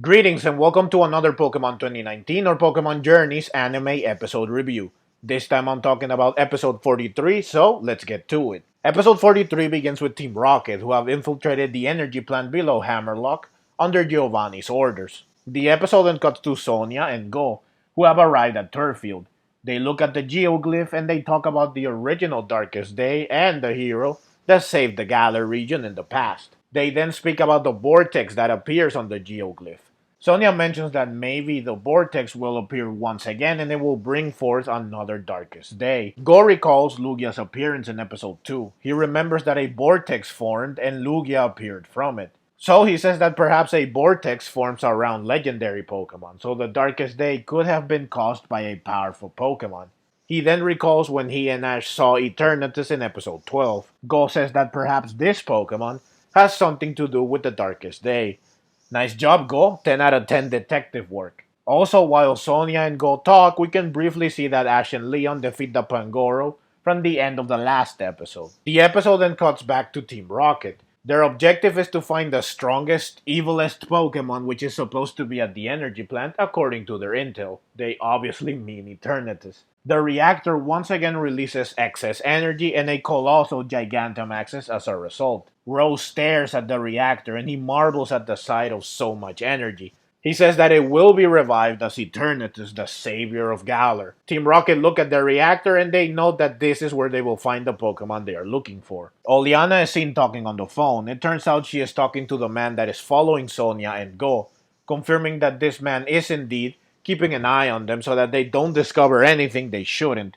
Greetings and welcome to another Pokemon 2019 or Pokemon Journeys anime episode review. This time I'm talking about episode 43, so let's get to it. Episode 43 begins with Team Rocket, who have infiltrated the energy plant below Hammerlock under Giovanni's orders. The episode then cuts to Sonia and Goh, who have arrived at Turffield. They look at the geoglyph and they talk about the original Darkest Day and the hero that saved the Galar region in the past. They then speak about the vortex that appears on the geoglyph. Sonia mentions that maybe the vortex will appear once again and it will bring forth another Darkest Day. Go recalls Lugia's appearance in episode 2. He remembers that a vortex formed and Lugia appeared from it. So he says that perhaps a vortex forms around legendary Pokemon, so the Darkest Day could have been caused by a powerful Pokemon. He then recalls when he and Ash saw Eternatus in episode 12. Go says that perhaps this Pokemon has something to do with the Darkest Day. Nice job, Go. 10 out of 10 detective work. Also, while Sonia and Go talk, we can briefly see that Ash and Leon defeat the Pangoro from the end of the last episode. The episode then cuts back to Team Rocket. Their objective is to find the strongest, evilest Pokemon, which is supposed to be at the energy plant according to their intel. They obviously mean Eternatus. The reactor once again releases excess energy and a colossal Gigantamaxes as a result. Rose stares at the reactor and he marvels at the sight of so much energy. He says that it will be revived as Eternatus, the savior of Galar. Team Rocket look at the reactor and they note that this is where they will find the Pokemon they are looking for. Oleana is seen talking on the phone. It turns out she is talking to the man that is following Sonia and Go, confirming that this man is indeed keeping an eye on them so that they don't discover anything they shouldn't.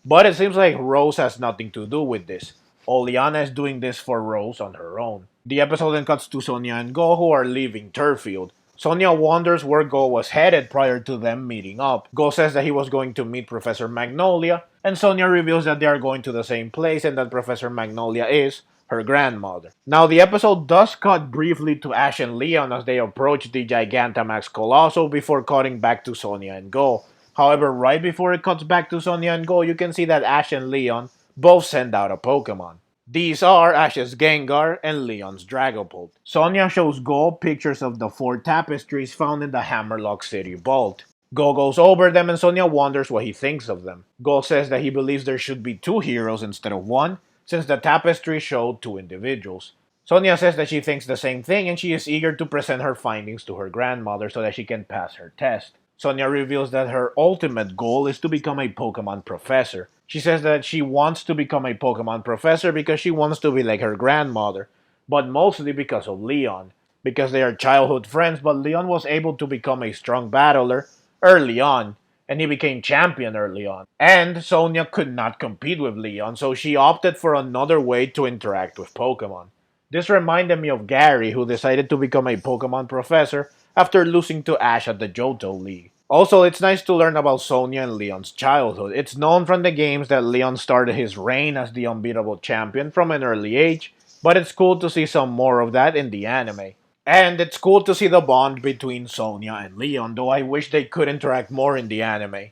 But it seems like Rose has nothing to do with this. Oleana is doing this for Rose on her own. The episode then cuts to Sonia and Go, who are leaving Turffield. Sonia wonders where Go was headed prior to them meeting up. Go says that he was going to meet Professor Magnolia, and Sonia reveals that they are going to the same place and that Professor Magnolia is her grandmother. Now, the episode does cut briefly to Ash and Leon as they approach the Gigantamax Coalossal before cutting back to Sonia and Go. However, right before it cuts back to Sonia and Go, you can see that Ash and Leon both send out a Pokemon. These are Ash's Gengar and Leon's Dragapult. Sonia shows Go pictures of the 4 tapestries found in the Hammerlock City vault. Go goes over them and Sonia wonders what he thinks of them. Go says that he believes there should be 2 heroes instead of 1, since the tapestry showed 2 individuals. Sonia says that she thinks the same thing and she is eager to present her findings to her grandmother so that she can pass her test. Sonia reveals that her ultimate goal is to become a Pokemon professor. She says that she wants to become a Pokemon professor because she wants to be like her grandmother, but mostly because of Leon. Because they are childhood friends, but Leon was able to become a strong battler early on, and he became champion early on. And Sonia could not compete with Leon, so she opted for another way to interact with Pokemon. This reminded me of Gary, who decided to become a Pokemon professor after losing to Ash at the Johto League. Also, it's nice to learn about Sonia and Leon's childhood. It's known from the games that Leon started his reign as the unbeatable champion from an early age, but it's cool to see some more of that in the anime. And it's cool to see the bond between Sonia and Leon, though I wish they could interact more in the anime.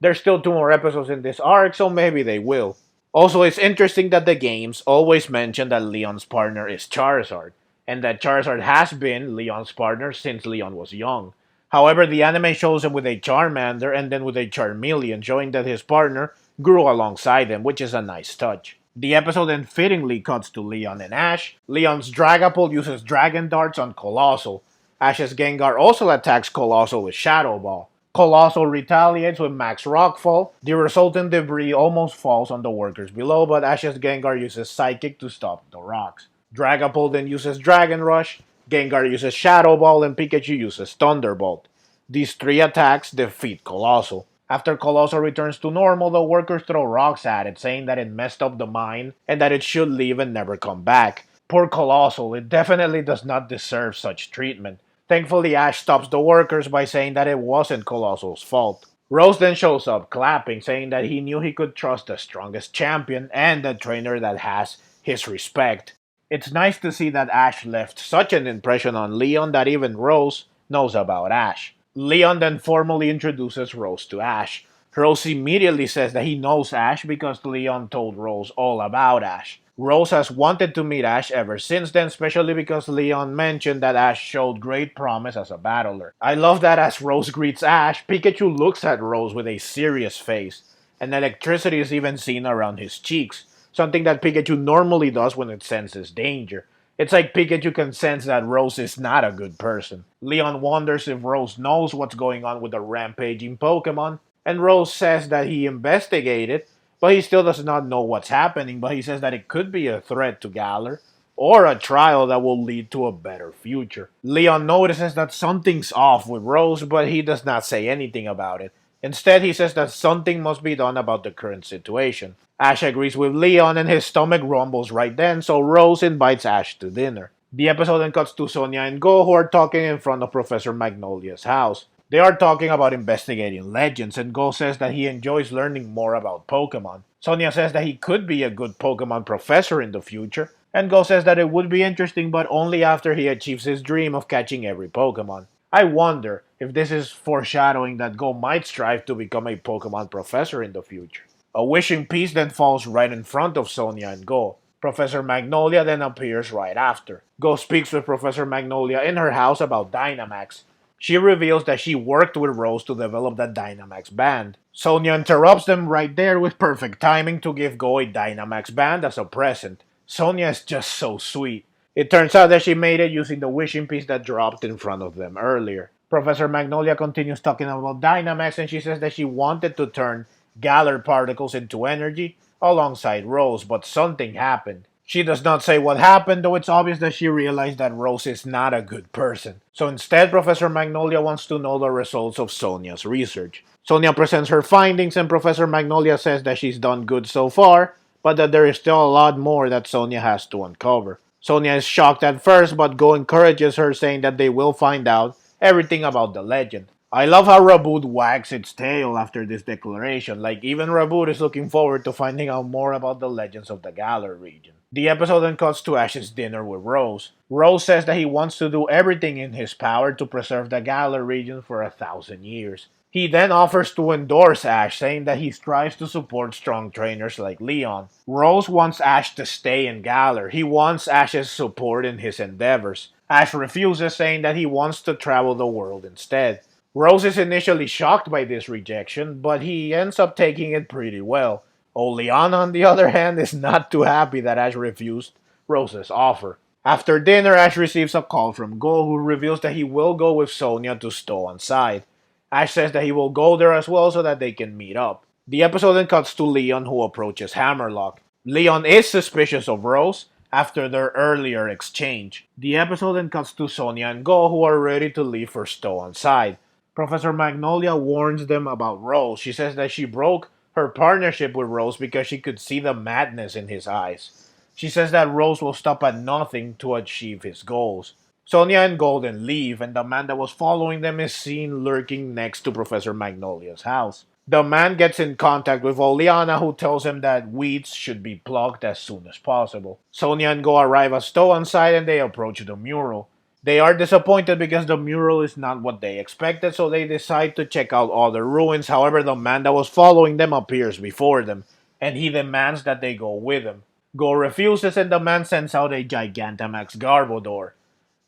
There's still 2 more episodes in this arc, so maybe they will. Also, it's interesting that the games always mention that Leon's partner is Charizard, and that Charizard has been Leon's partner since Leon was young. However, the anime shows him with a Charmander and then with a Charmeleon, showing that his partner grew alongside him, which is a nice touch. The episode then fittingly cuts to Leon and Ash. Leon's Dragapult uses Dragon Darts on Coalossal. Ash's Gengar also attacks Coalossal with Shadow Ball. Coalossal retaliates with Max Rockfall. The resultant debris almost falls on the workers below, but Ash's Gengar uses Psychic to stop the rocks. Dragapult then uses Dragon Rush. Gengar uses Shadow Ball and Pikachu uses Thunderbolt. These 3 attacks defeat Coalossal. After Coalossal returns to normal, the workers throw rocks at it, saying that it messed up the mine and that it should leave and never come back. Poor Coalossal, it definitely does not deserve such treatment. Thankfully, Ash stops the workers by saying that it wasn't Coalossal's fault. Rose then shows up clapping, saying that he knew he could trust the strongest champion and the trainer that has his respect. It's nice to see that Ash left such an impression on Leon that even Rose knows about Ash. Leon then formally introduces Rose to Ash. Rose immediately says that he knows Ash because Leon told Rose all about Ash. Rose has wanted to meet Ash ever since then, especially because Leon mentioned that Ash showed great promise as a battler. I love that as Rose greets Ash, Pikachu looks at Rose with a serious face, and electricity is even seen around his cheeks, something that Pikachu normally does when it senses danger. It's like Pikachu can sense that Rose is not a good person. Leon wonders if Rose knows what's going on with the rampaging Pokemon, and Rose says that he investigated, but he still does not know what's happening, but he says that it could be a threat to Galar, or a trial that will lead to a better future. Leon notices that something's off with Rose, but he does not say anything about it. Instead, he says that something must be done about the current situation. Ash agrees with Leon and his stomach rumbles right then, so Rose invites Ash to dinner. The episode then cuts to Sonia and Goh, who are talking in front of Professor Magnolia's house. They are talking about investigating legends, and Goh says that he enjoys learning more about Pokemon. Sonia says that he could be a good Pokemon professor in the future, and Goh says that it would be interesting but only after he achieves his dream of catching every Pokemon. I wonder if this is foreshadowing that Go might strive to become a Pokemon professor in the future. A wishing piece then falls right in front of Sonia and Go. Professor Magnolia then appears right after. Go speaks with Professor Magnolia in her house about Dynamax. She reveals that she worked with Rose to develop the Dynamax Band. Sonia interrupts them right there with perfect timing to give Go a Dynamax Band as a present. Sonia is just so sweet. It turns out that she made it using the wishing piece that dropped in front of them earlier. Professor Magnolia continues talking about Dynamax, and she says that she wanted to turn Galar particles into energy alongside Rose, but something happened. She does not say what happened, though it's obvious that she realized that Rose is not a good person. So instead, Professor Magnolia wants to know the results of Sonia's research. Sonia presents her findings, and Professor Magnolia says that she's done good so far, but that there is still a lot more that Sonia has to uncover. Sonia is shocked at first, but Go encourages her, saying that they will find out everything about the legend. I love how Raboot wags its tail after this declaration, like even Raboot is looking forward to finding out more about the legends of the Galar region. The episode then cuts to Ash's dinner with Rose. Rose says that he wants to do everything in his power to preserve the Galar region for 1,000 years. He then offers to endorse Ash, saying that he strives to support strong trainers like Leon. Rose wants Ash to stay in Galar. He wants Ash's support in his endeavors. Ash refuses, saying that he wants to travel the world instead. Rose is initially shocked by this rejection, but he ends up taking it pretty well. Oleana, on the other hand, is not too happy that Ash refused Rose's offer. After dinner, Ash receives a call from Go, who reveals that he will go with Sonia to Stow on side. Ash says that he will go there as well so that they can meet up. The episode then cuts to Leon, who approaches Hammerlock. Leon is suspicious of Rose after their earlier exchange. The episode then cuts to Sonia and Go, who are ready to leave for Stow on side. Professor Magnolia warns them about Rose. She says that she broke her partnership with Rose because she could see the madness in his eyes. She says that Rose will stop at nothing to achieve his goals. Sonia and Golden leave, and the man that was following them is seen lurking next to Professor Magnolia's house. The man gets in contact with Oleana, who tells him that weeds should be plucked as soon as possible. Sonia and Go arrive at Stow on site and they approach the mural. They are disappointed because the mural is not what they expected, so they decide to check out other ruins. However, the man that was following them appears before them, and he demands that they go with him. Go refuses, and the man sends out a Gigantamax Garbodor.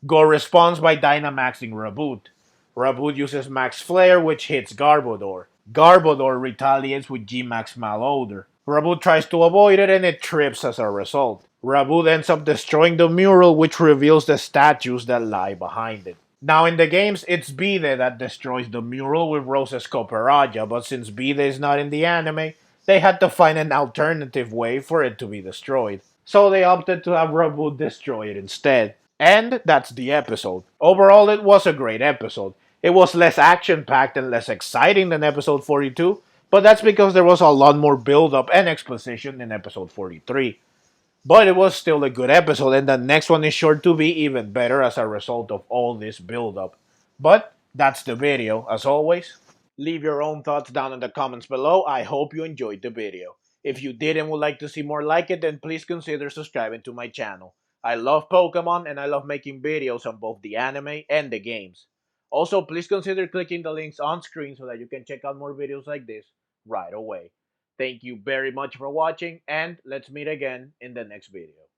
Go responds by Dynamaxing Raboot. Raboot uses Max Flare, which hits Garbodor. Garbodor retaliates with G-MAX Malodor. Raboot tries to avoid it and it trips as a result. Raboot ends up destroying the mural, which reveals the statues that lie behind it. Now in the games, it's Bide that destroys the mural with Rose's Copperajah, but since Bide is not in the anime, they had to find an alternative way for it to be destroyed. So they opted to have Raboot destroy it instead. And that's the episode. Overall, it was a great episode. It was less action packed and less exciting than episode 42, but that's because there was a lot more build up and exposition in episode 43. But it was still a good episode, and the next one is sure to be even better as a result of all this build up. But that's the video. As always, leave your own thoughts down in the comments below. I hope you enjoyed the video. If you did and would like to see more like it, then please consider subscribing to my channel. I love Pokemon and I love making videos on both the anime and the games. Also, please consider clicking the links on screen so that you can check out more videos like this right away. Thank you very much for watching, and let's meet again in the next video.